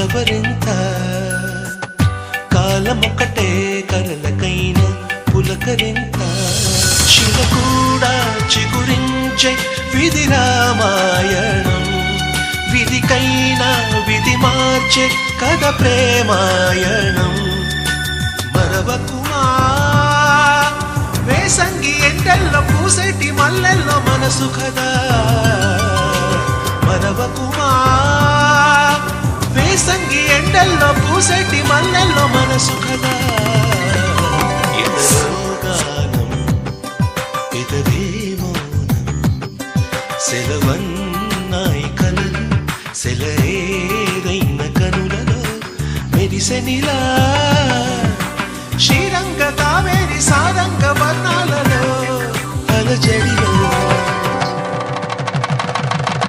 కలవరింత కాలమొక్కటే కలలకైన పులకరింత శిల కూడా చిగురించే విధి రామాయణం విధికైనా విధి మార్చే కథ ప్రేమాయణం మరవకుమా వేసంగి ఎండల్లో పూసేటి మల్లెల్లో మనసు కదా మరవకుమా వేసంగి ఎండల్లో పూసేటి మల్లెల్లో మనసు కదా గానం పెదవే మౌనం సెలవన్నాయి కలలు సెలయేరైన కనులలో మెరిసెనిలా